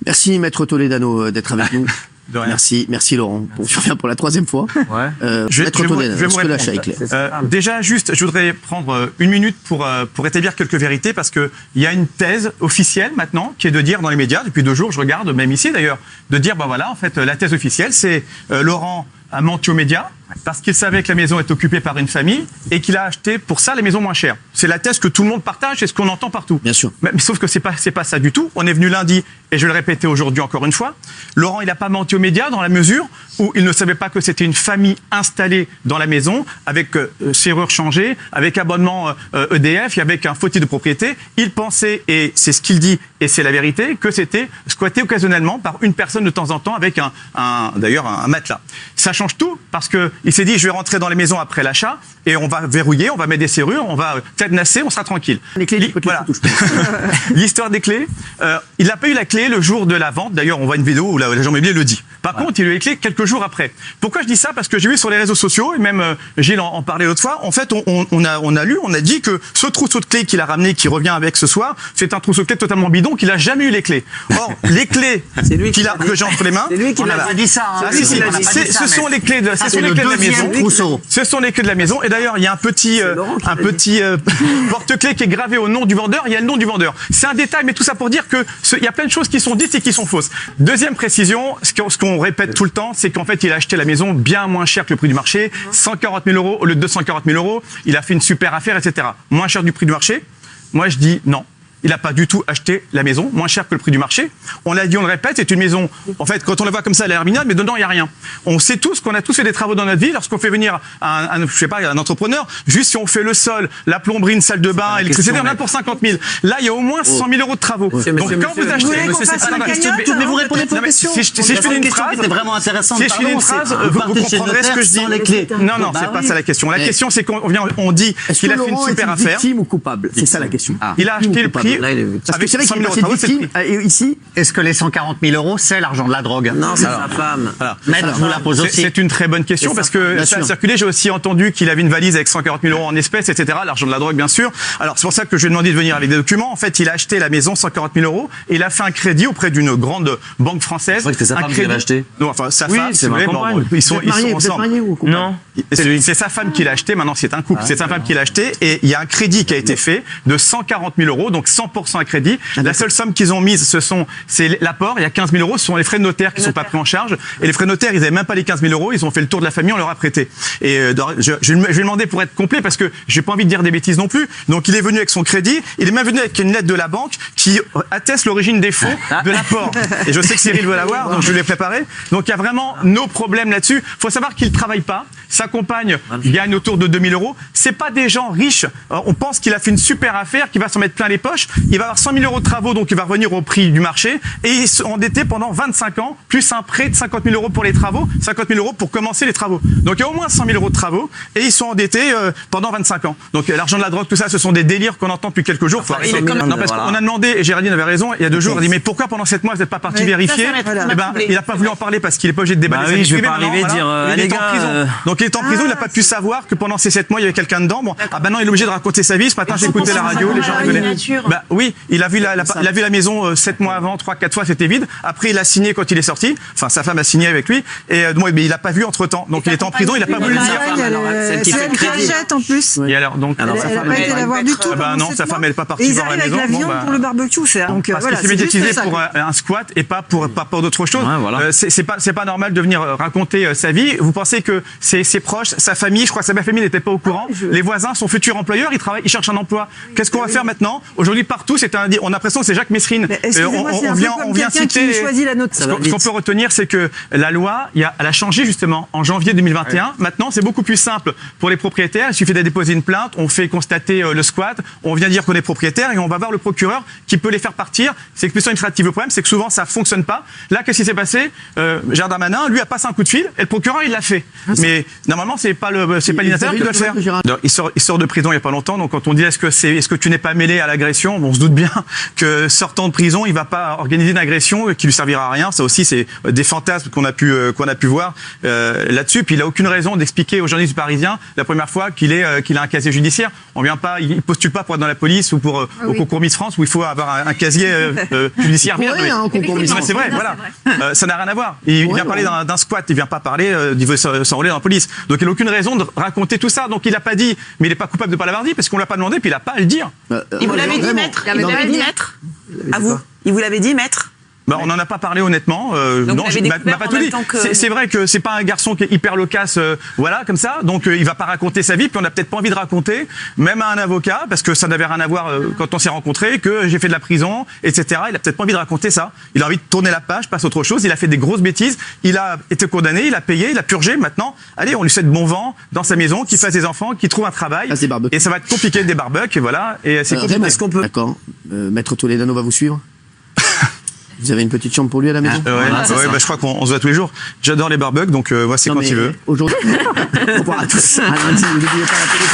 Merci Maître Toledano d'être avec nous. Merci Laurent. On revient pour la 3e fois. Ouais. Je vais vous lâcher avec déjà, juste, je voudrais prendre une minute pour établir quelques vérités, parce qu'il y a une thèse officielle maintenant qui est de dire dans les médias, depuis 2 jours, je regarde, même ici d'ailleurs, de dire, bah voilà, en fait, la thèse officielle, c'est Laurent a menti aux médias parce qu'il savait que la maison est occupée par une famille et qu'il a acheté pour ça la maison moins chère. C'est la thèse que tout le monde partage et ce qu'on entend partout. Bien sûr. Mais sauf que c'est pas ça du tout. On est venu lundi et je vais le répéter aujourd'hui encore une fois. Laurent, il n'a pas menti aux médias dans la mesure où il ne savait pas que c'était une famille installée dans la maison avec serrure changée, avec abonnement EDF et avec un fauteuil de propriété. Il pensait, et c'est ce qu'il dit et c'est la vérité, que c'était squatté occasionnellement par une personne de temps en temps avec d'ailleurs un matelas. Ça change tout parce que il s'est dit, je vais rentrer dans les maisons après l'achat et on va verrouiller, on va mettre des serrures, on va cadenasser, on sera tranquille. Les clés, voilà. L'histoire des clés, il n'a pas eu la clé le jour de la vente. D'ailleurs, on voit une vidéo où l'agent immobilier le dit. Par contre, il a eu les clés quelques jours après. Pourquoi je dis ça? Parce que j'ai vu sur les réseaux sociaux, et même Gilles en parlait l'autre fois, en fait, on a dit que ce trousseau de clés qu'il a ramené, qui revient avec ce soir, c'est un trousseau de clés totalement bidon, qu'il a jamais eu les clés. Or, les clés que j'ai entre les mains... C'est lui qui l'a dit ça. Ce sont les clés de la maison. Ce sont les clés de la maison. Et d'ailleurs, il y a un petit porte-clés qui est gravé au nom du vendeur. Il y a le nom du vendeur. C'est un détail, mais tout ça pour dire que il y a plein de choses qui sont dites et qui sont fausses. Deuxième précision, ce qu'on répète tout le temps, c'est qu'en fait, il a acheté la maison bien moins cher que le prix du marché, 140 000 € au lieu de 240 000 €. Il a fait une super affaire, etc. Moins cher du prix du marché. Moi, je dis non. Il n'a pas du tout acheté la maison moins cher que le prix du marché. On l'a dit, on le répète, c'est une maison, en fait, quand on la voit comme ça, elle a l'air mignonne, mais dedans, il n'y a rien. On sait tous qu'on a tous fait des travaux dans notre vie. Lorsqu'on fait venir un entrepreneur, juste si on fait le sol, la plomberie, une salle de bain, l'électricité, on a pour 50 000. Là, il y a au moins 100 000 € de travaux. Donc, quand vous achetez... Mais vous répondez pas aux questions. Si je finis une phrase... C'était vraiment intéressant. Si je finis une phrase, vous comprendrez ce que je dis. Non, c'est pas ça la question. La question, c'est qu'on dit qu'il a fait une super affaire. Victime ou coupable? C'est ça la question. Il a acheté le prix... C'est vrai qu'il est passé de victime ici. Est-ce que les 140 000 €, c'est l'argent de la drogue? Non, c'est sa femme. Maître, je vous la pose aussi. C'est une très bonne question parce que ça a circulé. J'ai aussi entendu qu'il avait une valise avec 140 000 € en espèces, etc. L'argent de la drogue, bien sûr. Alors, c'est pour ça que je lui ai demandé de venir avec des documents. En fait, il a acheté la maison 140 000 € et il a fait un crédit auprès d'une grande banque française. C'est vrai que c'était sa femme qui l'avait acheté. Non, enfin, sa femme, c'est ma compagne. Ils sont ensemble. Non. C'est sa femme qui l'a acheté. Maintenant, c'est un couple. C'est sa femme qui l'a acheté et il y a un crédit qui a été fait de 140 000 €, donc 100% à crédit. La seule somme qu'ils ont mise, c'est l'apport. Il y a 15 000 €. Ce sont les frais de notaire qui ne sont pas pris en charge. Et les frais de notaire, ils n'avaient même pas les 15 000 €. Ils ont fait le tour de la famille, on leur a prêté. Et je vais demander pour être complet parce que j'ai pas envie de dire des bêtises non plus. Donc il est venu avec son crédit. Il est même venu avec une lettre de la banque qui atteste l'origine des fonds de l'apport. Et je sais que Cyril veut l'avoir, donc je l'ai préparé. Donc il y a vraiment nos problèmes là-dessus. Il faut savoir qu'il ne travaille pas. Sa compagne gagne autour de 2 000 €. C'est pas des gens riches. On pense qu'il a fait une super affaire, qu'il va s'en mettre plein les poches. Il va avoir 100 000 € de travaux, donc il va revenir au prix du marché. Et il s'est endetté pendant 25 ans, plus un prêt de 50 000 € pour les travaux, 50 000 € pour commencer les travaux. Donc il y a au moins 100 000 € de travaux et ils sont endettés pendant 25 ans. Donc l'argent de la drogue, tout ça, ce sont des délires qu'on entend depuis quelques jours. Non, parce qu'on a demandé, et Géraldine avait raison, il y a 2 jours, elle a dit mais pourquoi pendant 7 mois vous n'êtes pas parti vérifier? Eh ben, il n'a pas voulu en parler parce qu'il n'est pas obligé de déballer. Oui, je vais pas arriver à dire il est en prison. Donc il est en prison, il n'a pas pu savoir que pendant ces 7 mois il y avait quelqu'un dedans. Bon, ah ben non, il est obligé de raconter sa vie. Ce matin j'ai écouté la radio, les gens rigolaient. Bah oui, il a vu la maison 7 mois avant, 3-4 fois c'était vide. Après il a signé quand il est sorti. Enfin sa femme a signé avec lui et mais il n'a pas vu entre temps. Donc il est en prison, il n'a pas voulu le dire. C'est une cagette en plus. Et alors donc elle n'a pas été la voir du tout. Bah non, sa femme elle n'est pas partie voir la maison. Ils arrivent avec la viande pour le barbecue, c'est donc parce que c'est médiatisé pour un squat et pas pour d'autres choses. C'est pas normal de venir raconter sa vie. Vous pensez que ses proches, sa famille, je crois que sa famille n'était pas au courant. Les voisins, son futur employeur, ils travaillent, ils cherchent un emploi. Qu'est-ce qu'on va faire maintenant? Aujourd'hui partout, on a l'impression que c'est Jacques Messrine. On vient citer. Ce qu'on peut retenir, c'est que la loi, elle a changé justement en janvier 2021. Maintenant, c'est beaucoup plus simple pour les propriétaires. Il suffit de déposer une plainte, on fait constater le squat, on vient dire qu'on est propriétaire et on va voir le procureur qui peut les faire partir. C'est expulsion administrative. Le problème, c'est que souvent, ça fonctionne pas. Là, qu'est-ce qui s'est passé? Gérald Darmanin, lui, a passé un coup de fil et le procureur, il l'a fait. Mais normalement, c'est pas l'intérieur qui doit le faire. Il sort de prison il y a pas longtemps. Donc, quand on dit est-ce que tu n'es pas mêlé à l'agression, on se doute bien que sortant de prison, il va pas organiser une agression qui lui servira à rien. Ça aussi, c'est des fantasmes qu'on a pu voir là-dessus. Puis il a aucune raison d'expliquer aux journalistes du Parisien la première fois qu'il a un casier judiciaire. On vient pas, ils postulent pas pour être dans la police ou pour au concours Miss France où il faut avoir un casier judiciaire vierge. Ouais, un concours Miss Non, mais c'est vrai, voilà. Ça n'a rien à voir. Il vient parler d'un squat, il vient pas parler d'il veut s'enrôler dans la police. Donc il n'a aucune raison de raconter tout ça. Donc il a pas dit, mais il est pas coupable de pas l'avoir dit parce qu'on l'a pas demandé, puis il a pas à le dire. Il vous l'avait dit, maître? Il vous l'avait dit, maître? À vous? Il vous l'avait dit, maître? Bah, on n'en a pas parlé honnêtement. Donc Non, il m'a pas tout dit. C'est vrai que c'est pas un garçon qui est hyper loquace, voilà, comme ça. Donc il va pas raconter sa vie, puis on a peut-être pas envie de raconter, même à un avocat, parce que ça n'avait rien à voir quand on s'est rencontrés, que j'ai fait de la prison, etc. Il a peut-être pas envie de raconter ça. Il a envie de tourner la page, passe à autre chose. Il a fait des grosses bêtises. Il a été condamné, il a payé, il a purgé. Maintenant, allez, on lui souhaite bon vent dans sa maison, qu'il fasse des enfants, qu'il trouve un travail. Et ça va être compliqué des barbecues, voilà. Et c'est compliqué. Est-ce qu'on peut... D'accord. Maître Toledano va vous suivre. Vous avez une petite chambre pour lui à la maison? Ouais, bah, je crois qu'on se voit tous les jours. J'adore les barbecues, donc voici quand il veut. Aujourd'hui, au revoir à tous. À lundi, n'oubliez pas la télé.